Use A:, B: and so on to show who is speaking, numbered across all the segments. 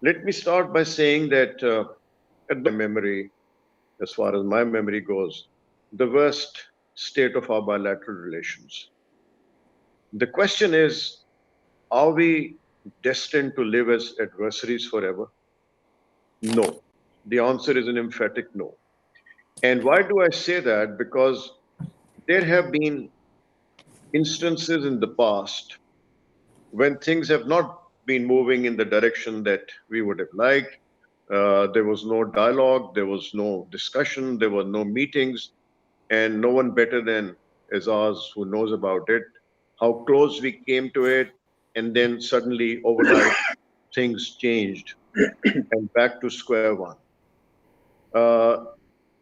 A: Let me start by saying that at the memory, as far as my memory goes, the worst state of our bilateral relations. The question is, are we destined to live as adversaries forever? No. The answer is an emphatic no. And why do I say that? Because there have been instances in the past when things have not been moving in the direction that we would have liked. There was no dialogue, there was no discussion, there were no meetings, and no one better than Azaz who knows about it, how close we came to it, and then suddenly overnight things changed and back to square one. Uh,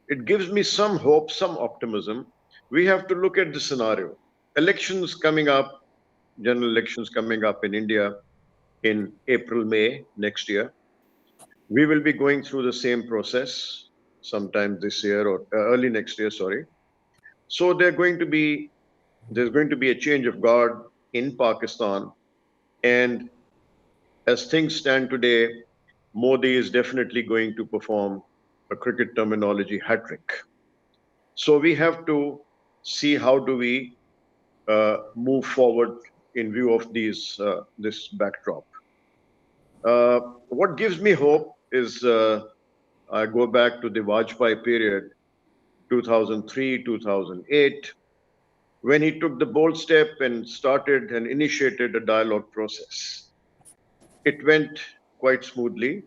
A: it gives me some hope, some optimism. We have to look at the scenario. Elections coming up, general elections coming up in India in April, May next year. We will be going through the same process sometime this year or early next year, sorry. So there's going to be a change of guard in Pakistan. And as things stand today, Modi is definitely going to perform a cricket terminology hat trick. So we have to see how do we move forward in view of this backdrop. What gives me hope is I go back to the Vajpayee period, 2003, 2008, when he took the bold step and started and initiated a dialogue process. It went quite smoothly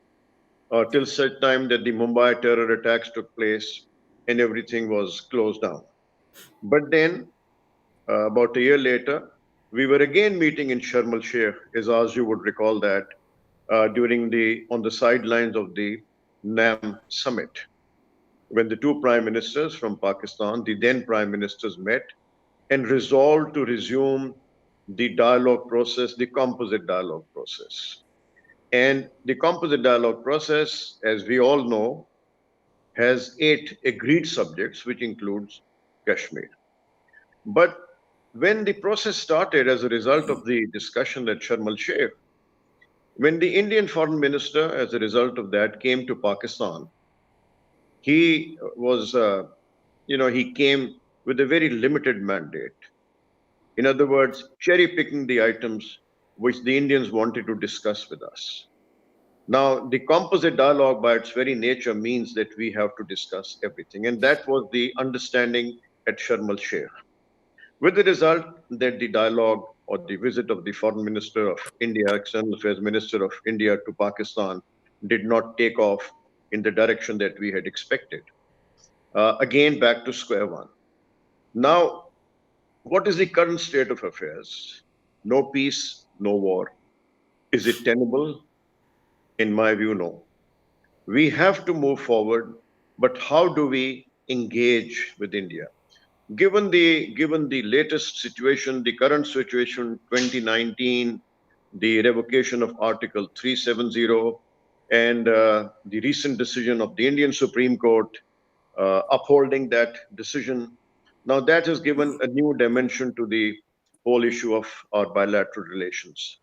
A: till such time that the Mumbai terror attacks took place and everything was closed down. But then, about a year later, we were again meeting in Sharm el Sheikh, as you would recall that, during on the sidelines of the NAM summit, when the two prime ministers from Pakistan, the then prime ministers, met and resolved to resume the dialogue process, the composite dialogue process. And the composite dialogue process, as we all know, has 8 agreed subjects, which includes Kashmir. But when the process started as a result of the discussion at Sharm el Sheikh, when the Indian foreign minister, as a result of that, came to Pakistan, he was, he came with a very limited mandate. In other words, cherry picking the items which the Indians wanted to discuss with us. Now, the composite dialogue by its very nature means that we have to discuss everything. And that was the understanding at Sharm el Sheikh. With the result that the dialogue or the visit of the Foreign Minister of India, External Affairs Minister of India to Pakistan did not take off in the direction that we had expected. Again, back to square one. Now, what is the current state of affairs? No peace, no war. Is it tenable? In my view, no. We have to move forward, but how do we engage with India? Given the latest situation, the current situation, 2019, the revocation of Article 370, and the recent decision of the Indian Supreme Court upholding that decision, now that has given a new dimension to the whole issue of our bilateral relations.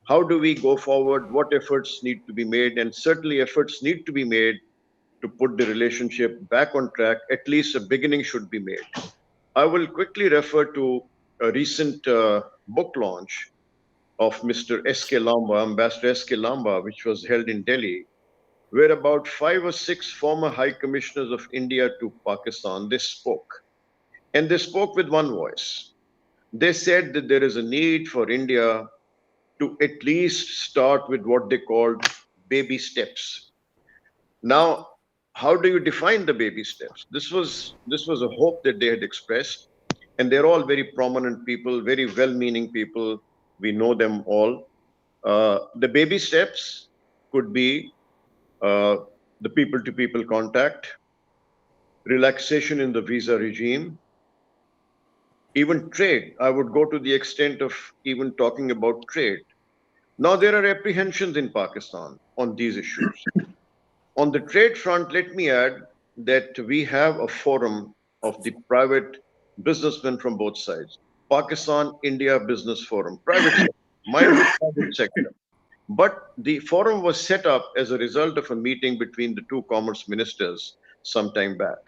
A: How do we go forward? What efforts need to be made? And certainly efforts need to be made to put the relationship back on track. At least a beginning should be made. I will quickly refer to a recent book launch of Mr. S.K. Lamba, Ambassador S.K. Lamba, which was held in Delhi, where about 5 or 6 former high commissioners of India to Pakistan, they spoke. And they spoke with one voice. They said that there is a need for India to at least start with what they called baby steps. Now, how do you define the baby steps? This was a hope that they had expressed, and they're all very prominent people, very well-meaning people. We know them all. The baby steps could be uh, the people-to-people contact, relaxation in the visa regime, even trade. I would go to the extent of even talking about trade. Now, there are apprehensions in Pakistan on these issues. On the trade front, let me add that we have a forum of the private businessmen from both sides. Pakistan India Business Forum, private sector, mind you, private sector. But the forum was set up as a result of a meeting between the two commerce ministers some time back.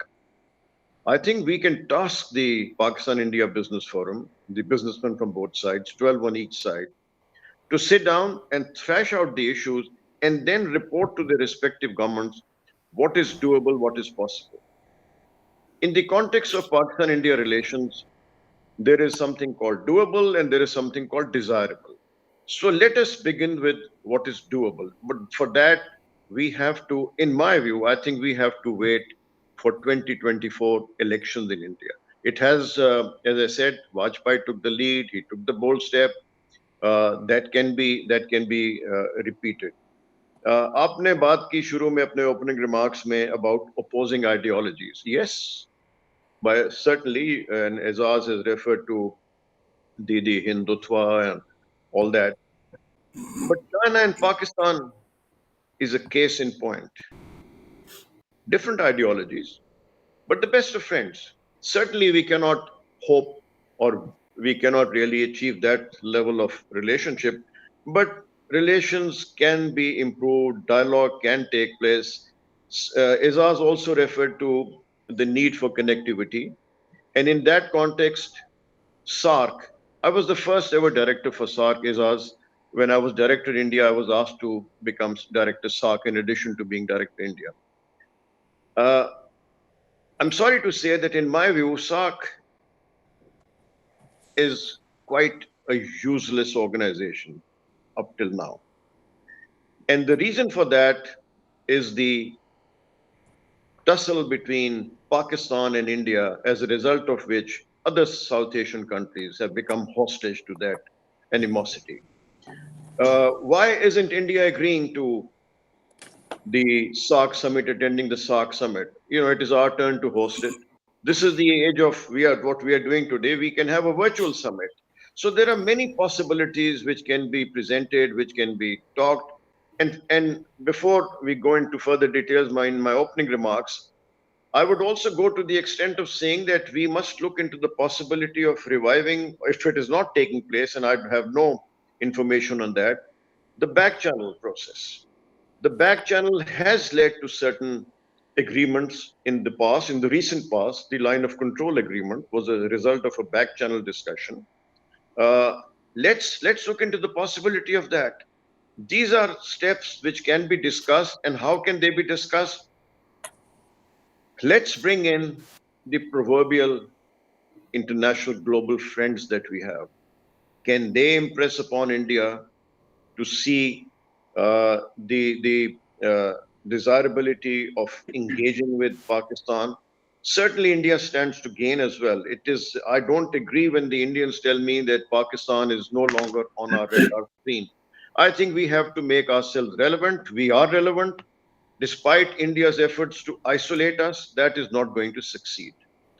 A: I think we can task the Pakistan India Business Forum, the businessmen from both sides, 12 on each side, to sit down and thrash out the issues and then report to the respective governments what is doable, what is possible. In the context of Pakistan India relations, there is something called doable and there is something called desirable. So let us begin with what is doable. But for that, we have to, in my view, I think we have to wait for 2024 elections in India. It has, as I said, Vajpayee took the lead. He took the bold step. That can be repeated. आपने बात की शुरू में अपने opening remarks में about opposing ideologies. Yes, by certainly, and Azaz has referred to the Hindutva and all that. But China and Pakistan is a case in point. Different ideologies, but the best of friends. Certainly, we cannot hope or we cannot really achieve that level of relationship, but relations can be improved, dialogue can take place. Azaz also referred to the need for connectivity. And in that context, SARC, I was the first ever director for SARC. Azaz, when I was director India, I was asked to become director SARC in addition to being director India. Uh, I'm sorry to say that in my view, SARC is quite a useless organization up till now. And the reason for that is the tussle between Pakistan and India, as a result of which other South Asian countries have become hostage to that animosity. Why isn't India agreeing to the SARC summit, attending the SARC summit? You know, it is our turn to host it. This is the age of what we are doing today. We can have a virtual summit. So there are many possibilities which can be presented, which can be talked. And before we go into further details, in my opening remarks, I would also go to the extent of saying that we must look into the possibility of reviving, if it is not taking place, and I have no information on that, the back channel process. The back channel has led to certain agreements in the past. In the recent past, the line of control agreement was a result of a back channel discussion. Uh, let's look into the possibility of that. These are steps which can be discussed, and how can they be discussed? Let's bring in the proverbial international global friends that we have. Can they impress upon India to see the desirability of engaging with Pakistan? Certainly, India stands to gain as well. It is. I don't agree when the Indians tell me that Pakistan is no longer on our radar screen. I think we have to make ourselves relevant. We are relevant. Despite India's efforts to isolate us, that is not going to succeed.